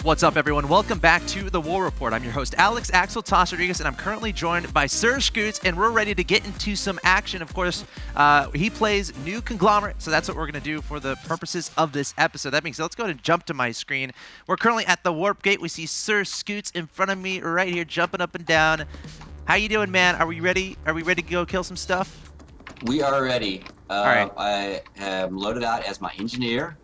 What's up, everyone? Welcome back to the War Report. I'm your host, Alex Axel Toss Rodriguez, and I'm currently joined by Sir Scoots, and we're ready to get into some action. Of course, he plays New Conglomerate, so that's what we're going to do for the purposes of this episode. That means let's go ahead and jump to my screen. We're currently at the Warp Gate. We see Sir Scoots in front of me right here, jumping up and down. How you doing, man? Are we ready? Are we ready to go kill some stuff? We are ready. All right. I am loaded out as my engineer.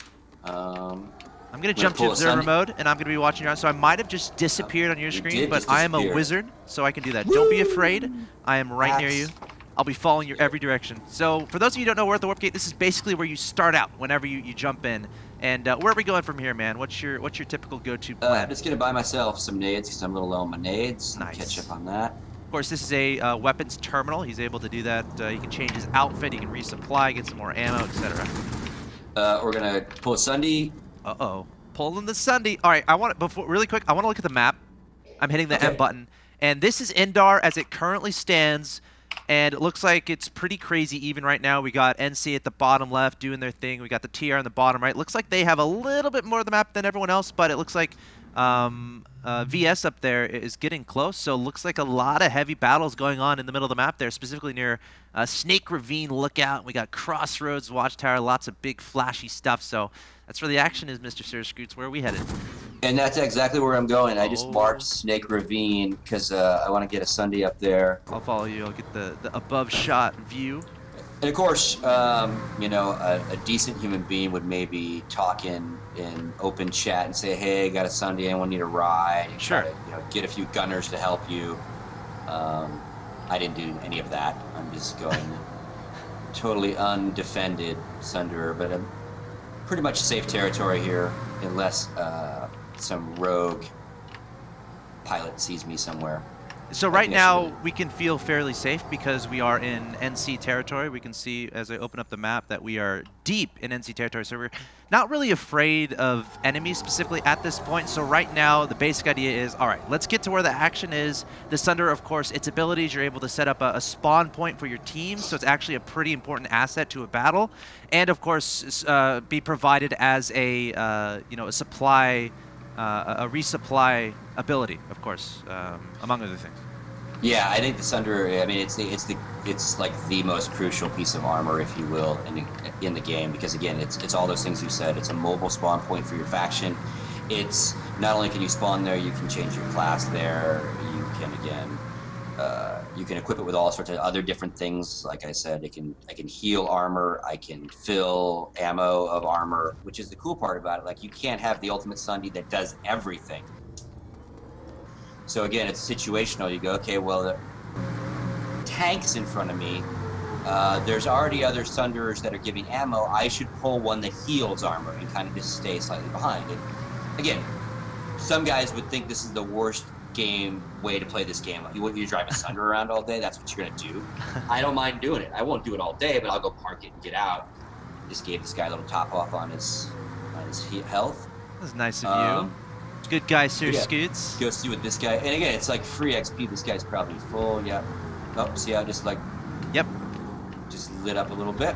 I'm going to jump to observer mode, and I'm going to be watching around. So I might have just disappeared on your screen, but I am a wizard, so I can do that. Don't be afraid. I am right near you. I'll be following your every direction. So for those of you who don't know, we're at the Warp Gate. This is basically where you start out whenever you jump in. And where are we going from here, man? What's your typical go-to plan? I'm just going to buy myself some nades because I'm a little low on my nades. Nice. Catch up on that. Of course, this is a weapons terminal. He's able to do that. He can change his outfit. He can resupply, get some more ammo, etc. We're going to pull a Sunday. Uh-oh. Pulling the Sunday. All right, really quick, I want to look at the map. I'm hitting the M button. And this is Endar as it currently stands. And it looks like it's pretty crazy even right now. We got NC at the bottom left doing their thing. We got the TR on the bottom right. Looks like they have a little bit more of the map than everyone else, but it looks like VS up there is getting close. So it looks like a lot of heavy battles going on in the middle of the map there, specifically near Snake Ravine Lookout. We got Crossroads Watchtower, lots of big flashy stuff. So that's where the action is, Mr. Sir Scoots. Where are we headed? And that's exactly where I'm going. I just marked Snake Ravine because I want to get a Sunday up there. I'll follow you. I'll get the above shot view. And of course, you know, a decent human being would maybe talk in open chat and say, "Hey, got a Sunday. Anyone need a ride?" And sure. Try to, you know, get a few gunners to help you. I didn't do any of that. I'm just going totally undefended Sunderer, but I'm pretty much safe territory here, unless some rogue pilot sees me somewhere. So right now we can feel fairly safe because we are in NC territory. We can see as I open up the map that we are deep in NC territory. So we're not really afraid of enemies specifically at this point. So right now the basic idea is, all right, let's get to where the action is. The Sunderer, of course, its abilities, you're able to set up a spawn point for your team. So it's actually a pretty important asset to a battle. And of course, be provided as a, you know, a supply, a resupply ability, of course, among other things. Yeah, I think the Sunderer. I mean, it's like the most crucial piece of armor, if you will, in the game, because again, it's all those things you said. It's a mobile spawn point for your faction. It's not only can you spawn there, you can change your class there. You can you can equip it with all sorts of other different things. Like I said, I can heal armor. I can fill ammo of armor, which is the cool part about it. Like, you can't have the ultimate Sunday that does everything. So again, it's situational. You go, okay, well, the tank's in front of me. There's already other Sunderers that are giving ammo. I should pull one that heals armor and kind of just stay slightly behind it. Again, some guys would think this is the worst way to play this game. You drive a Sunderer around all day, that's what you're gonna do. I don't mind doing it. I won't do it all day, but I'll go park it and get out. Just gave this guy a little top off on his health. That's nice of you. Good guy, Sir Scoots. Go see what this guy, and again, it's like free XP. This guy's probably full. Yeah. Oh, see how just like, yep, just lit up a little bit.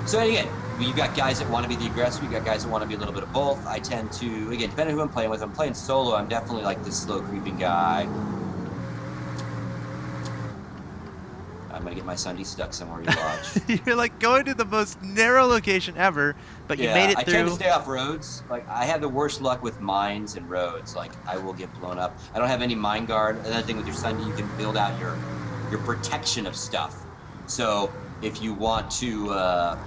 So again, you've got guys that want to be the aggressor. You've got guys that want to be a little bit of both. I tend to, again, depending on who I'm playing with. If I'm playing solo, I'm definitely like this slow creeping guy. I'm gonna get my Sunday stuck somewhere you watch. You're like going to the most narrow location ever, but you made it through. I tend to stay off roads. Like, I have the worst luck with mines and roads. Like, I will get blown up. I don't have any mine guard. Another thing with your Sunday, you can build out your protection of stuff. So if you want to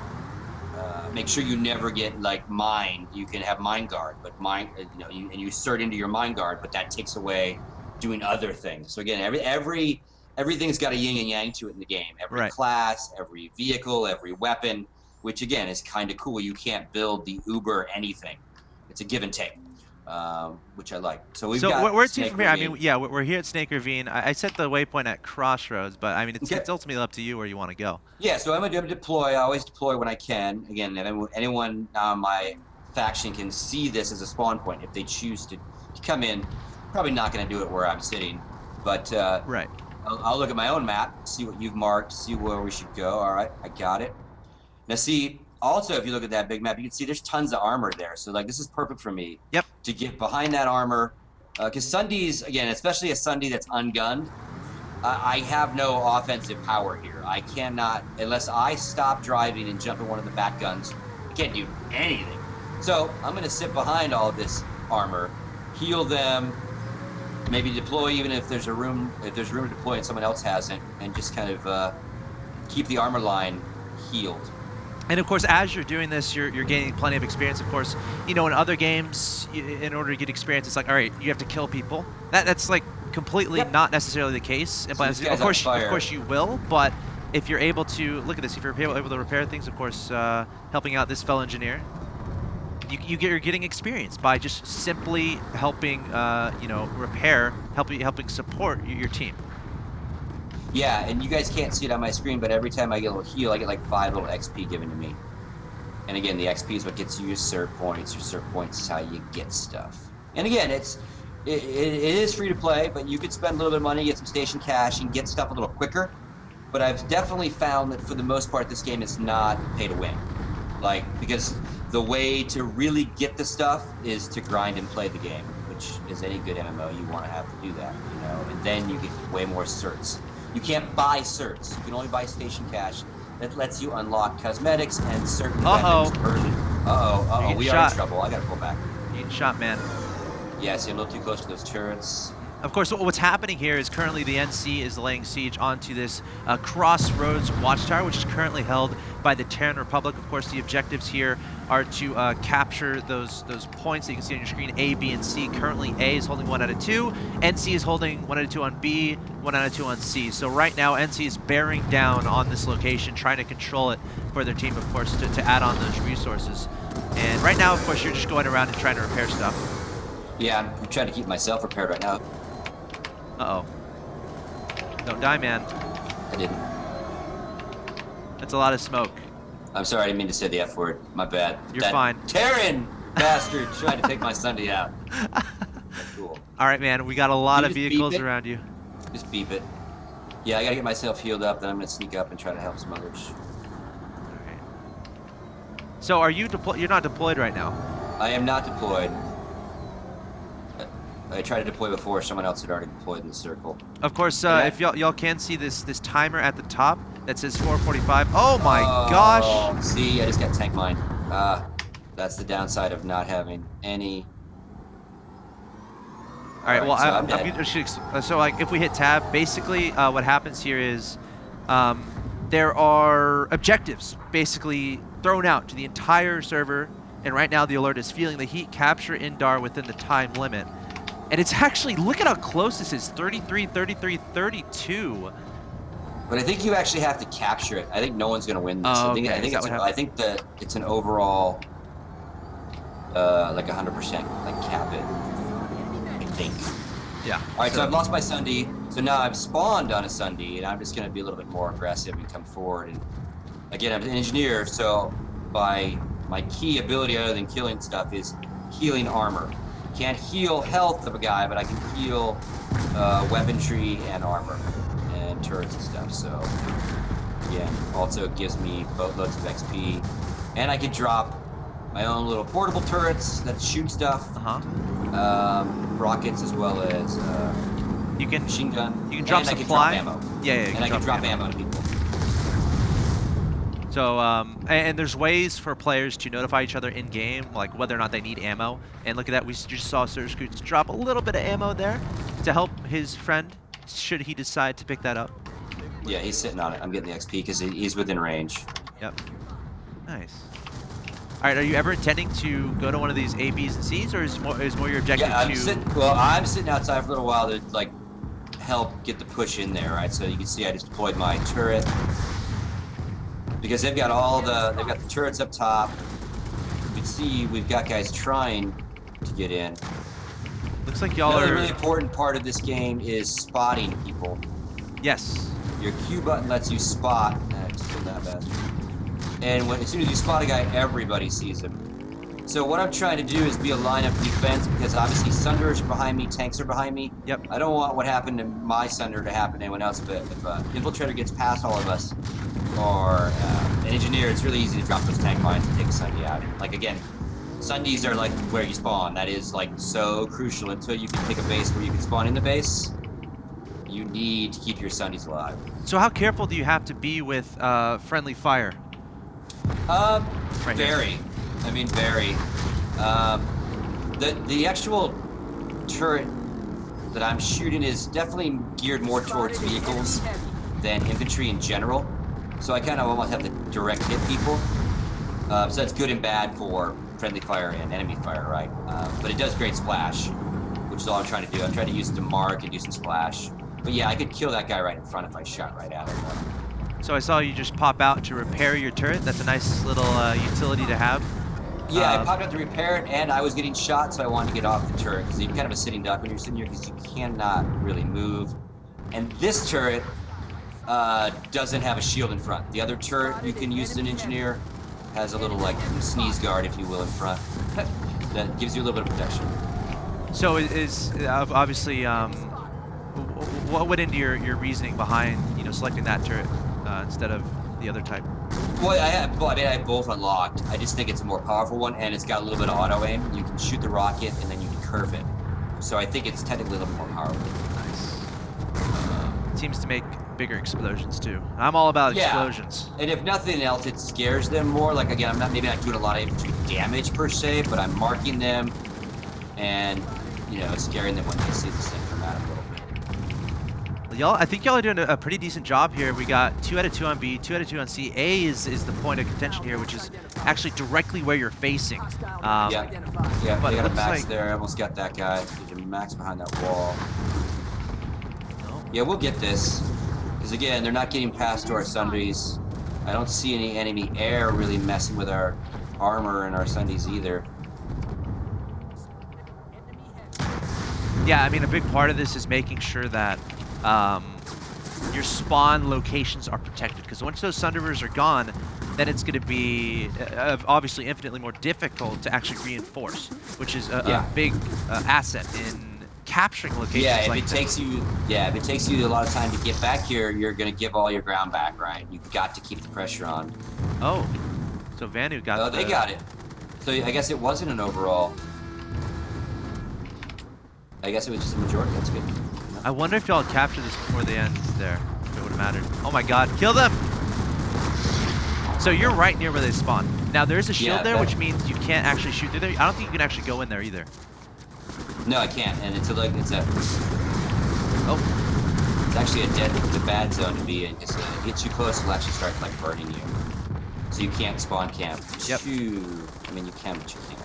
make sure you never get like mined, you can have mine guard. But you insert into your mine guard, but that takes away doing other things. So again, everything's got a yin and yang to it in the game. Every class, every vehicle, every weapon, which again is kind of cool. You can't build the uber anything. It's a give and take, which I like. So where's to from here? I mean, yeah, we're here at Snake Ravine. I set the waypoint at Crossroads, but I mean, it's ultimately up to you where you want to go. Yeah, so I'm gonna deploy. I always deploy when I can. Again, anyone on my faction can see this as a spawn point if they choose to come in. Probably not going to do it where I'm sitting, but right. I'll look at my own map, see what you've marked, see where we should go. All right, I got it. Now see, Also, if you look at that big map, you can see there's tons of armor there. So like this is perfect for me Yep. to get behind that armor. Because Sundees, again, especially a Sundee that's ungunned, I have no offensive power here. I cannot, unless I stop driving and jump in one of the back guns, I can't do anything. So I'm going to sit behind all of this armor, heal them, maybe deploy even if there's room to deploy and someone else hasn't, and just kind of keep the armor line healed. And of course, as you're doing this, you're gaining plenty of experience. Of course, you know, in other games, in order to get experience, it's like, all right, you have to kill people. That's like completely not necessarily the case. So Of course you will. But if you're able to look at this, if you're able to repair things, of course, helping out this fellow engineer, you're getting experience by just simply helping, you know, repair, helping support your team. Yeah, and you guys can't see it on my screen, but every time I get a little heal, I get like 5 little XP given to me. And again, the XP is what gets you your cert points. Your cert points is how you get stuff. And again, it is free to play, but you could spend a little bit of money, get some station cash, and get stuff a little quicker. But I've definitely found that for the most part, this game is not pay to win. Like, because the way to really get the stuff is to grind and play the game, which is any good MMO. You want to have to do that, you know, and then you get way more certs. You can't buy certs. You can only buy station cash. That lets you unlock cosmetics and certain weapons early. We are in trouble. I gotta pull back. You're getting shot, man. Yeah, see, I'm a little too close to those turrets. Of course, what's happening here is currently the NC is laying siege onto this Crossroads watchtower, which is currently held by the Terran Republic. Of course, the objectives here are to capture those points that you can see on your screen, A, B, and C. Currently, A is holding 1 out of 2. NC is holding 1 out of 2 on B, 1 out of 2 on C. So right now, NC is bearing down on this location, trying to control it for their team, of course, to add on those resources. And right now, of course, you're just going around and trying to repair stuff. Yeah, I'm trying to keep myself repaired right now. Uh-oh. Don't die, man. I didn't. That's a lot of smoke. I'm sorry, I didn't mean to say the F word. My bad. You're fine. Terran bastard tried to take my Sundee out. That's cool. All right, man. We got a lot of vehicles around you. Just beep it. Yeah, I gotta get myself healed up, then I'm gonna sneak up and try to help some others. All right. So are you deployed? You're not deployed right now. I am not deployed. I tried to deploy before. Someone else had already deployed in the circle. Of course, if y'all can see this timer at the top that says 4:45. Oh my gosh! See, I just got tank mined. That's the downside of not having any. All right. Well, so like if we hit tab, basically what happens here is there are objectives basically thrown out to the entire server, and right now the alert is feeling the heat, capture Indar within the time limit. And it's actually, look at how close this is, 33, 33, 32. But I think you actually have to capture it. I think no one's going to win this. Oh, I think that it's an overall, like 100%, like cap it. I think. Yeah. All right, so I've lost my Sundee. So now I've spawned on a Sundee, and I'm just going to be a little bit more aggressive and come forward. And again, I'm an engineer, so my key ability other than killing stuff is healing armor. Can't heal health of a guy, but I can heal weaponry and armor and turrets and stuff. So yeah, also gives me boatloads of XP, and I can drop my own little portable turrets that shoot stuff, rockets as well as you can machine gun. You can drop supply. I can drop ammo. Yeah, and I can drop ammo to people. So, and there's ways for players to notify each other in game, like whether or not they need ammo. And look at that, we just saw Sir Scoots drop a little bit of ammo there to help his friend, should he decide to pick that up. Yeah, he's sitting on it. I'm getting the XP because he's within range. Yep. Nice. All right, are you ever intending to go to one of these A, Bs, and Cs, or is more your objective I'm sitting outside for a little while to like help get the push in there, right? So you can see I just deployed my turret. Because they've got the turrets up top. You can see we've got guys trying to get in. Looks like y'all Another really important part of this game is spotting people. Yes. Your Q button lets you spot. Just killed that bastard. And as soon as you spot a guy, everybody sees him. So what I'm trying to do is be a line of defense, because obviously Sunders are behind me, tanks are behind me. Yep. I don't want what happened to my Sunder to happen to anyone else, but if an infiltrator gets past all of us, or an engineer, it's really easy to drop those tank mines and take a Sunday out. Like again, Sundays are like where you spawn. That is like so crucial. Until you can pick a base where you can spawn in the base, you need to keep your Sundays alive. So how careful do you have to be with friendly fire? Very. I mean, very. The actual turret that I'm shooting is definitely geared more towards vehicles than infantry in general. So I kind of almost have to direct hit people. So that's good and bad for friendly fire and enemy fire, right? But it does great splash, which is all I'm trying to do. I'm trying to use it to mark and do some splash. But yeah, I could kill that guy right in front if I shot right at him. So I saw you just pop out to repair your turret. That's a nice little utility to have. Yeah, I popped out to repair it, and I was getting shot, so I wanted to get off the turret, because you're kind of a sitting duck when you're sitting here, because you cannot really move. And this turret doesn't have a shield in front. The other turret you can use as an engineer has a little, like, sneeze guard, if you will, in front. That gives you a little bit of protection. So is obviously, what went into your reasoning behind, selecting that turret instead of the other type? Well, I have both unlocked. I just think it's a more powerful one, and it's got a little bit of auto aim. You can shoot the rocket, and then you can curve it. So I think it's technically a little more powerful. Nice. It seems to make bigger explosions too. I'm all about explosions. And if nothing else, it scares them more. Like again, I'm maybe not doing a lot of infantry damage per se, but I'm marking them, and scaring them when they see this thing come out a little bit. I think y'all are doing a pretty decent job here. We got 2 out of 2 on B, 2 out of 2 on C. A is the point of contention here, which is actually directly where you're facing. Yeah, but they it got a looks max like... there. I almost got that guy. There's a max behind that wall. No. Yeah, we'll get this. Because again, they're not getting past to our Sundays. I don't see any enemy air really messing with our armor and our Sundays either. Yeah, I mean, a big part of this is making sure that your spawn locations are protected, because once those Sunderers are gone, then it's going to be obviously infinitely more difficult to actually reinforce, which is a big asset in capturing locations. Yeah, if like it takes you a lot of time to get back here, you're going to give all your ground back, right? You've got to keep the pressure on. Oh, so Vanu got. Oh, they got it. So I guess it wasn't an overall. I guess it was just a majority. That's good. I wonder if y'all had captured this before the end there. If it would have mattered. Oh my god, kill them! So you're right near where they spawn. Now there's a shield there, which means you can't actually shoot through there. I don't think you can actually go in there either. No, I can't. And it's Oh. It's actually it's a bad zone to be in, because if it gets you close, it'll actually start like burning you. So you can't spawn camp. Yep. I mean, you can, but you can't.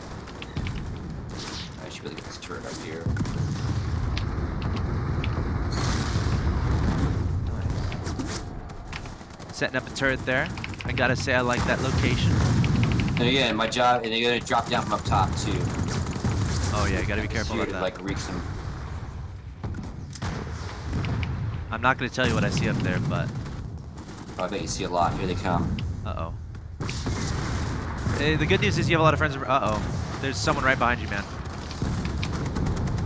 I should really get this turret up here. Setting up a turret there. I gotta say, I like that location. And again, my job, and they're gonna drop down from up top too. Oh yeah, you gotta be careful Here about to, that. like, wreak some. I'm not gonna tell you what I see up there, but... Oh, I bet you see a lot. Here they come. Uh-oh. Hey, the good news is you have a lot of friends. Uh-oh. There's someone right behind you, man.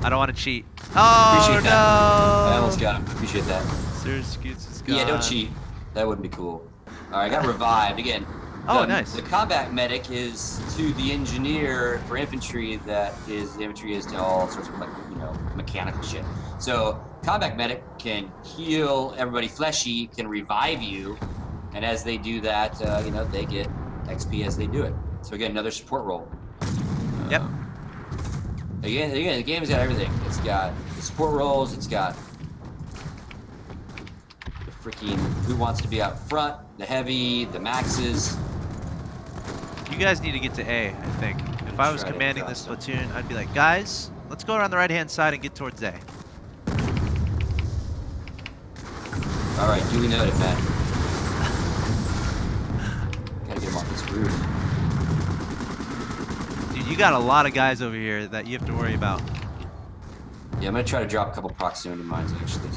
I don't want to cheat. Oh, Appreciate no! that. I almost got him. Appreciate that. Sir Scoots is gone. Yeah, don't cheat. That wouldn't be cool. Alright, I got revived. Again, nice. The combat medic is to the engineer for infantry the infantry is to all sorts of, like, mechanical shit. So, combat medic can heal everybody fleshy, can revive you, and as they do that, they get XP as they do it. So again, another support role. Yep. Again, the game's got everything. It's got the support roles, it's got the freaking who wants to be out front, the heavy, the maxes. You guys need to get to A, I think. If I was commanding this platoon, I'd be like, guys, let's go around the right-hand side and get towards A. Alright, duly noted, man. Gotta get him off this roof. Dude, you got a lot of guys over here that you have to worry about. Yeah, I'm gonna try to drop a couple proximity mines, actually.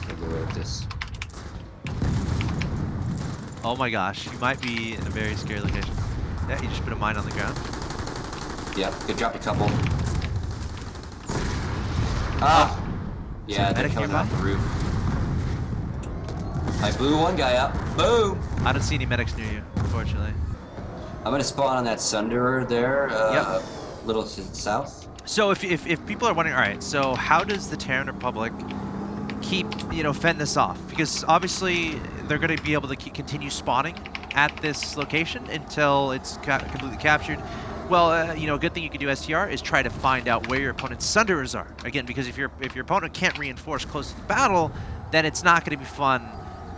I'll go away with this. Oh my gosh, you might be in a very scary location. Yeah, you just put a mine on the ground. Yeah, good, dropped a couple. Ah! Yeah, they're coming off the roof. I blew one guy up. Boom! I don't see any medics near you, unfortunately. I'm gonna spawn on that Sunderer there, Yep. little to the south. So if people are wondering, all right, so how does the Terran Republic keep, fending this off? Because obviously they're going to be able to continue spawning at this location until it's completely captured. Well, a good thing you can do STR is try to find out where your opponent's Sunderers are. Again, because if your opponent can't reinforce close to the battle, then it's not going to be fun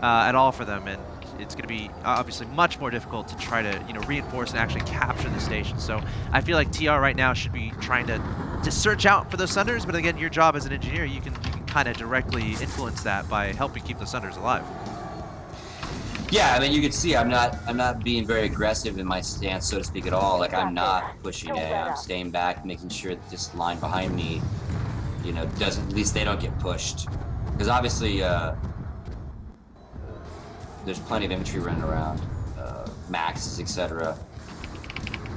at all for them, and it's going to be obviously much more difficult to try to reinforce and actually capture the station. So I feel like TR right now should be trying to search out for those Sunders, but again, your job as an engineer, you can kind of directly influence that by helping keep the Sunders alive. Yeah, I mean, you can see I'm not being very aggressive in my stance, so to speak, at all. Like, I'm not pushing A. I'm staying back, making sure that this line behind me, doesn't, at least they don't get pushed. Because obviously, there's plenty of infantry running around, Maxes, etc.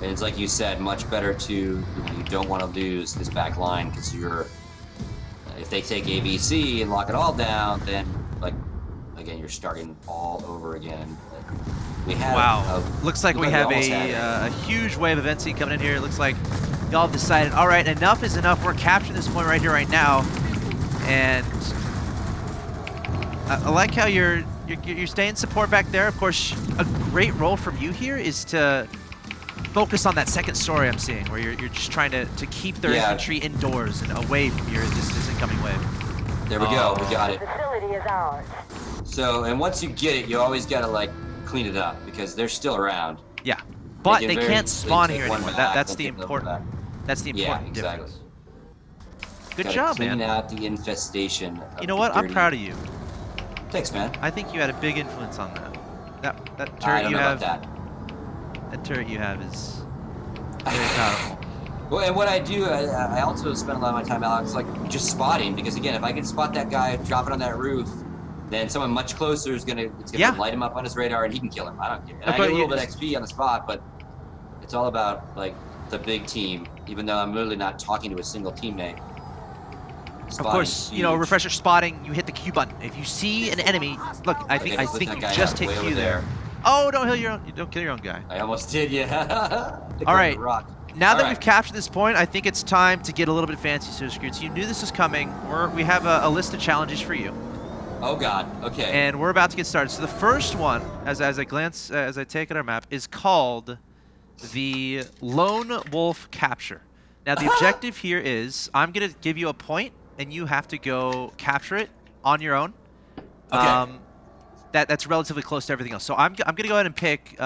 And it's like you said, much better to, you don't want to lose this back line because if they take ABC and lock it all down, then, like, again, you're starting all over again. We have looks like we have a huge wave of NC coming in here. It looks like y'all have decided, all right, enough is enough. We're capturing this point right here, right now. And I like how you're staying support back there. Of course, a great role from you here is to focus on that second story I'm seeing, where you're just trying to keep their infantry indoors and away from this incoming wave. There we go. We got it. The facility is ours. So, and once you get it, you always got to, like, clean it up because they're still around. Yeah, but they can't spawn here anymore. That's the important. That's the important difference. Good job, man. Clean out the infestation. You know what? I'm proud of you. Thanks, man. I think you had a big influence on that. That turret I don't you know have. about that. That turret you have is very powerful. Well, and what I do, I also spend a lot of my time, Alex, like, just spotting, because again, if I can spot that guy dropping on that roof, then someone much closer is gonna light him up on his radar, and he can kill him. I don't care. And I get a little bit of XP on the spot, but it's all about, like, the big team. Even though I'm literally not talking to a single teammate. Of course, refresher spotting. You hit the Q button. If you see an enemy, look, I think you just hit Q there. Oh, don't kill your own guy. I almost did, yeah. All right. Now that we've captured this point, I think it's time to get a little bit fancy, so Scroots. You knew this was coming. We have a list of challenges for you. Oh God. Okay. And we're about to get started. So the first one, as I take at our map, is called the Lone Wolf Capture. Now the objective here is I'm gonna give you a point, and you have to go capture it on your own. Okay. That's relatively close to everything else. So I'm gonna go ahead and pick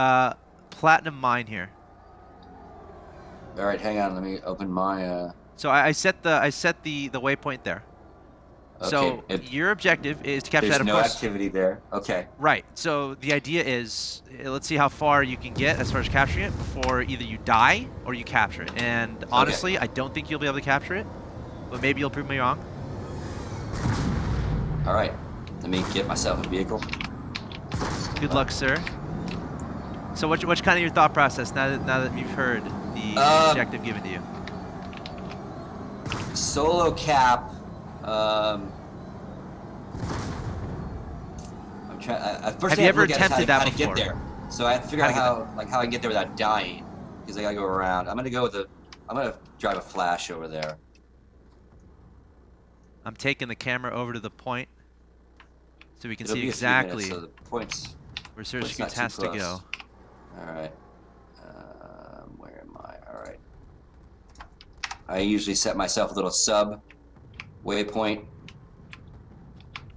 Platinum Mine here. All right, hang on. Let me open my. So I set the waypoint there. Okay. So your objective is to capture that. Of course. There's no activity there. Okay. Right. So the idea is, let's see how far you can get as far as capturing it before either you die or you capture it. And honestly, I don't think you'll be able to capture it, but maybe you'll prove me wrong. All right. Let me get myself a vehicle. Good luck, sir. So what's kind of your thought process now that you've heard the objective given to you? Solo cap. I'm trying. First Have you ever attempted that before? How to get there. So I have to figure out how I can get there without dying, because I gotta go around. I'm gonna drive a flash over there. I'm taking the camera over to the point so we can see It'll be exactly so the points. where Sir Scoots has to go. All right. Where am I? All right. I usually set myself a little sub waypoint.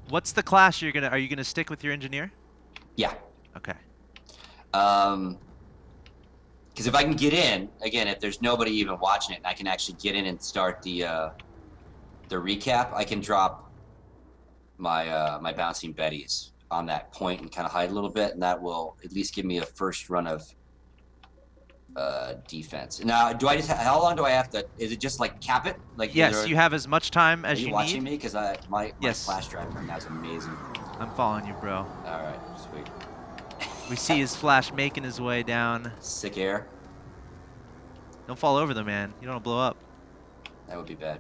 What's the class are you gonna stick with your engineer? Yeah. Okay. Because if I can get in, again, if there's nobody even watching it, and I can actually get in and start the recap, I can drop my my bouncing betties on that point and kind of hide a little bit, and that will at least give me a first run of defense. Now, how long do I have to? Is it just like cap it? Like yes, you have as much time as you need. Are you watching me? Because my flash drive right now is amazing. I'm following you, bro. All right, sweet. We see his flash making his way down. Sick air. Don't fall over though, man. You don't want to blow up. That would be bad.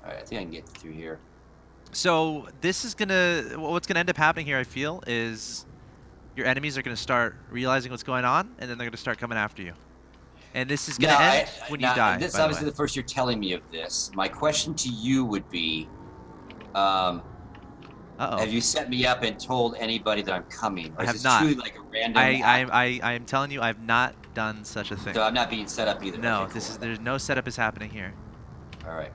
All right, I think I can get through here. So this is what's gonna end up happening here, I feel, is your enemies are going to start realizing what's going on, and then they're going to start coming after you. And this is going Now, to end when you die. this is by the obviously way. the first you're telling me of this. My question to you would be, have you set me up and told anybody that I'm coming, or I is have this not. truly like a random act? I am telling you, I have not done such a thing. So I'm not being set up either. No, Okay, cool. there's no setup is happening here. All right.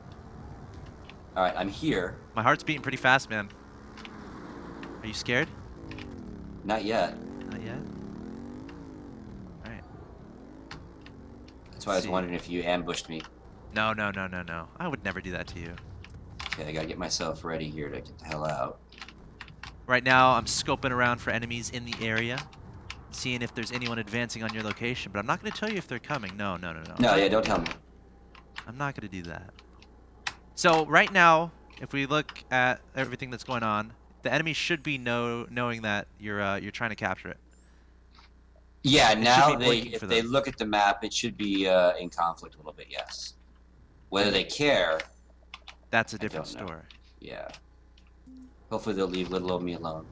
All right, I'm here. My heart's beating pretty fast, man. Are you scared? Not yet. Not yet. All right. That's why I was wondering if you ambushed me. No. I would never do that to you. Okay, I gotta get myself ready here to get the hell out. Right now, I'm scoping around for enemies in the area, seeing if there's anyone advancing on your location. But I'm not going to tell you if they're coming. No. No, yeah, don't tell me. I'm not going to do that. So right now, if we look at everything that's going on, the enemy should be knowing that you're trying to capture it. Yeah, now blinking if for they them. look at the map, it should be in conflict a little bit. Yes. Whether they care, That's a different don't know. story. Yeah. Hopefully they'll leave little me alone.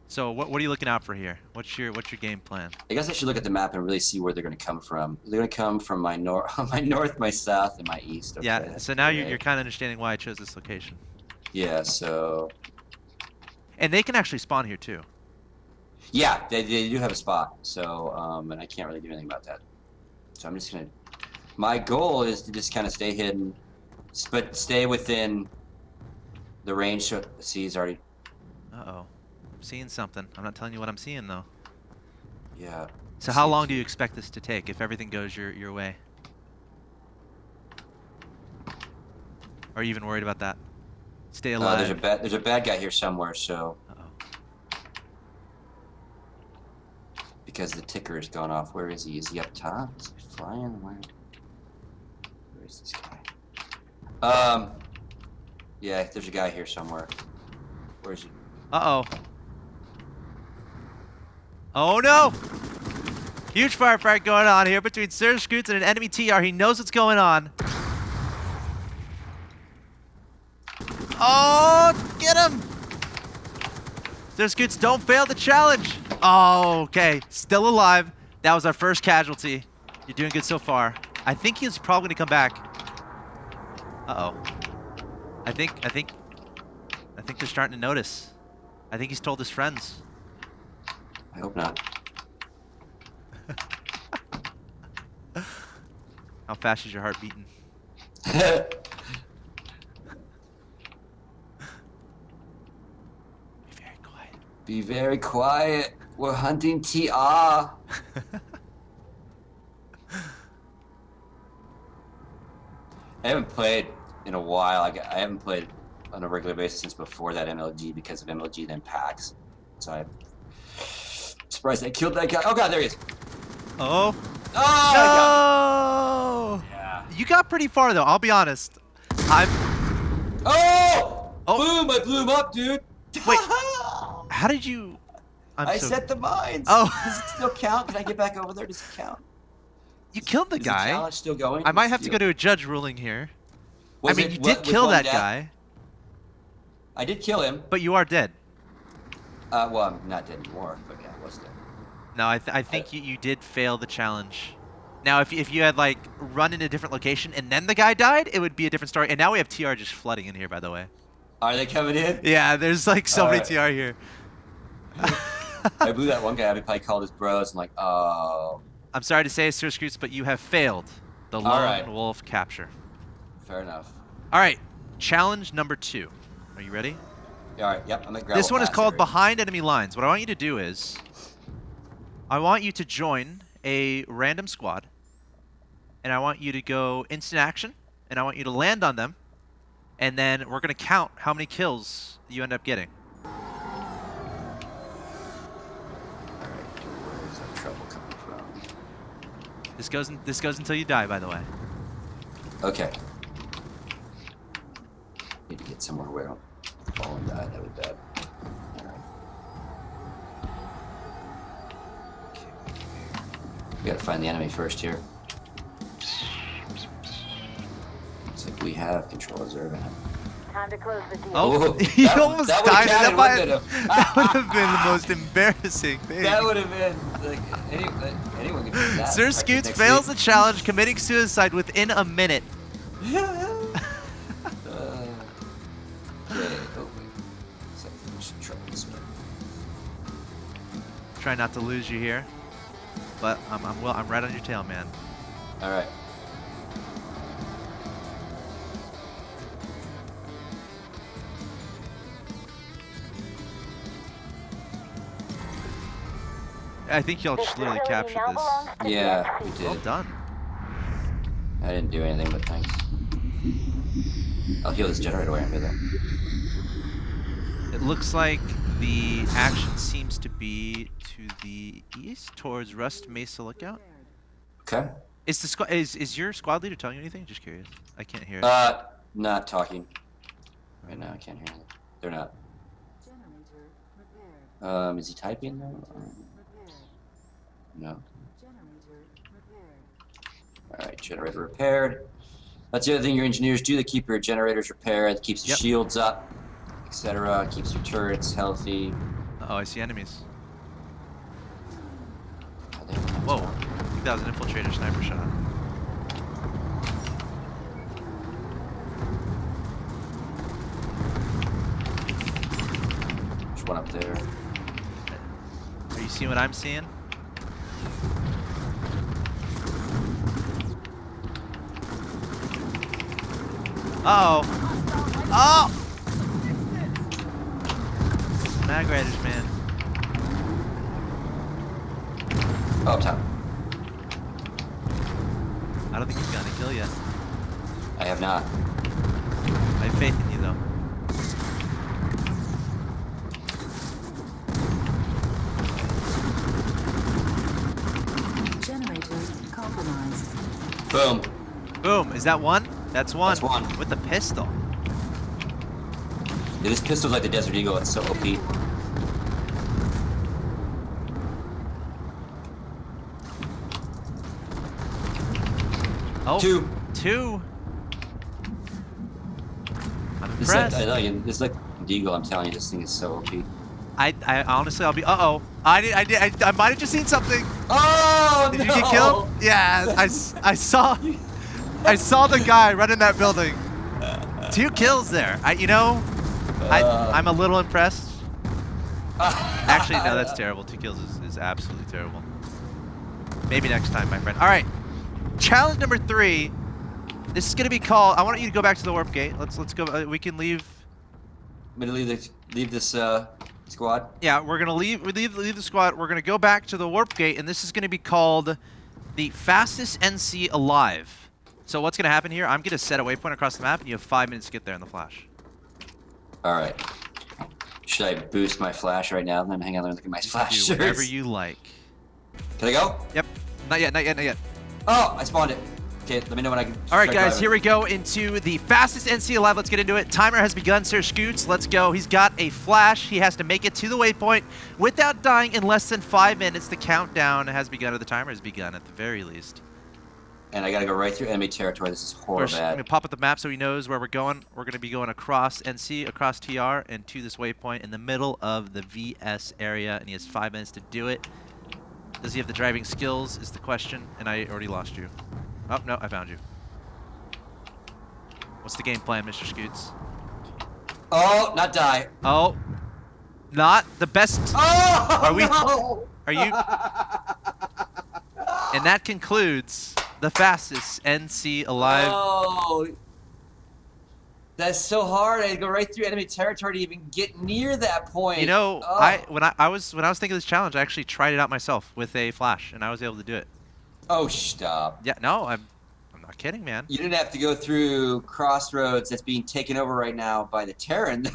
So what are you looking out for here? What's your game plan? I guess I should look at the map and really see where they're going to come from. They're going to come from my my north, my south, and my east. Okay, Yeah. So now great. you're kind of understanding why I chose this location. Yeah. So. And they can actually spawn here too. Yeah, they do have a spot. So and I can't really do anything about that. So I'm just gonna. My goal is to just kind of stay hidden, but stay within the range. See, he's already. Uh-oh. I'm seeing something. I'm not telling you what I'm seeing, though. Yeah. So how long do you expect this to take if everything goes your way? Are you even worried about that? Stay alive. There's a bad guy here somewhere, so. Uh-oh. Because the ticker has gone off. Where is he? Is he up top? Is he flying? Where is this guy? Yeah, there's a guy here somewhere. Where is he? Uh-oh. Oh, no! Huge firefight going on here between Sir Scoots and an enemy TR. He knows what's going on. Oh, get him! Sir Scoots, don't fail the challenge. Oh, okay. Still alive. That was our first casualty. You're doing good so far. I think he's probably going to come back. Uh-oh. I think they're starting to notice. I think he's told his friends. I hope not. How fast is your heart beating? Be very quiet. Be very quiet. We're hunting TR. I haven't played in a while. I haven't played on a regular basis since before that MLG because of MLG then PAX. So I'm surprised I killed that guy. Oh god, there he is. Oh. Oh! No! Yeah. You got pretty far though. I'll be honest. Oh! Oh. Boom! I blew him up, dude. Wait. How did you? I set the mines. Oh. Does it still count? Can I get back over there? Does it count? You killed the Is guy. the challenge still going? I might have to go to a judge ruling here. I Was mean, it you with did kill one that death? guy, I did kill him. but you are dead. Well, I'm not dead anymore, but yeah, I was dead. No, I think you did fail the challenge. Now, if you had like run in a different location and then the guy died, it would be a different story. And now we have TR just flooding in here, by the way. Are they coming in? Yeah, there's like so many Alright. TR here. I blew that one guy up. He probably called his bros. I'm like, oh. I'm sorry to say, Sir Scoots, but you have failed the lone wolf capture. Fair enough. All right, challenge number 2. Are you ready? Yeah, all right, yep, I'm at gravel This one is pass called area. Behind Enemy Lines. What I want you to do is, I want you to join a random squad, and I want you to go instant action, and I want you to land on them, and then we're going to count how many kills you end up getting. All right, where's that trouble coming from? This goes until you die, by the way. Okay. Need to get somewhere where I don't fall and die. That would be bad. All right. Okay. We gotta find the enemy first here. Looks like we have control of Zervan. Time to close the deal. Oh, Ooh, he almost that died. would've That, might, counted, wouldn't it? that would have been the most embarrassing thing. That would have been like anyone could do that. Sir Scoots fails the challenge, committing suicide within a minute. Okay. Oh wait. We should try this one. Try not to lose you here, but I'm right on your tail, man. All right. I think y'all just literally captured this. Yeah, we Well did. done. I didn't do anything, but thanks. I'll heal this generator away after that. It looks like the action seems to be to the east, towards Rust Mesa Lookout. Okay. Is the squad is your squad leader telling you anything? Just curious. I can't hear it. Not talking. Right now, I can't hear them. They're not. Is he typing though? No. Alright, generator repaired. That's the other thing your engineers do. They keep your generators repaired, keeps the shields up, etc. Keeps your turrets healthy. Oh, I see enemies. Oh, there we go. Whoa. I think that was an infiltrator sniper shot. There's one up there. Are you seeing what I'm seeing? Uh-oh. Oh! Mag Riders, man. Oh, up top. I don't think he's gonna kill you. I have not. I have faith in you, though. Generator compromised. Boom. Boom. Is that one? That's one. That's one. With the pistol. Yeah, this pistol's like the Desert Eagle. It's so OP. Oh. Two. Two. I'm It's like, impressed. I know you. It's like the Eagle. I'm telling you, this thing is so OP. I honestly, I'll be. Uh-oh. I might have just seen something. Oh Did you get killed? Yeah, I saw the guy running that building. 2 kills there. I'm a little impressed. Actually, no, that's terrible. 2 kills is absolutely terrible. Maybe next time, my friend. All right, challenge number 3. This is gonna be called. I want you to go back to the warp gate. Let's go. We can leave. I'm gonna leave this squad. Yeah, we're gonna leave the squad. We're gonna go back to the warp gate, and this is gonna be called the fastest NC alive. So what's gonna happen here? I'm gonna set a waypoint across the map, and you have 5 minutes to get there in the flash. All right. Should I boost my flash right now? Then hang on, let me look at my flash. Do whatever you like. Can I go? Yep. Not yet. Not yet. Not yet. Oh, I spawned it. Okay, let me know when I can. All right, start guys. driving. Here we go into the fastest NC alive. Let's get into it. Timer has begun, Sir Scoots. Let's go. He's got a flash. He has to make it to the waypoint without dying in less than 5 minutes. The countdown has begun, or the timer has begun at the very least. And I gotta go right through enemy territory. This is We're horrible. going to pop up the map so he knows where we're going. We're going to be going across NC, across TR, and to this waypoint in the middle of the VS area, and he has 5 minutes to do it. Does he have the driving skills is the question, and I already lost you. Oh, no, I found you. What's the game plan, Mr. Scoots? Oh, not die. Oh, not the best. Oh, Are we- no! Are you? And that concludes the fastest NC alive. Oh, that's so hard. I had to go right through enemy territory to even get near that point. You know, Oh. when I was thinking of this challenge, I actually tried it out myself with a flash, and I was able to do it. Oh, stop. Yeah, no, I'm not kidding, man. You didn't have to go through Crossroads that's being taken over right now by the Terran.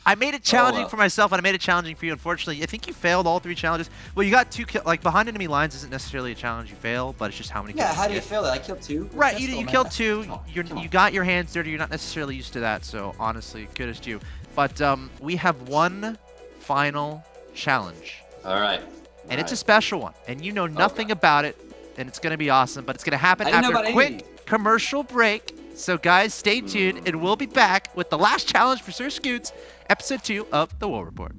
I made it challenging well. for myself, and I made it challenging for you. Unfortunately, I think you failed all 3 challenges. Well, you got 2 kills. Like, behind enemy lines isn't necessarily a challenge you fail, but it's just how many kills Yeah, how do you get. fail that? I killed 2. Right, That's you still killed not- 2. Come on, come You on. got your hands dirty. You're not necessarily used to that, so honestly, kudos to you. But we have one final challenge, All right. and it's a special one, and you know nothing about it, and it's going to be awesome. But it's going to happen I didn't know after about a any of quick commercial break. So guys, stay tuned, and we'll be back with the last challenge for Sir Scoots, episode 2 of the War Report.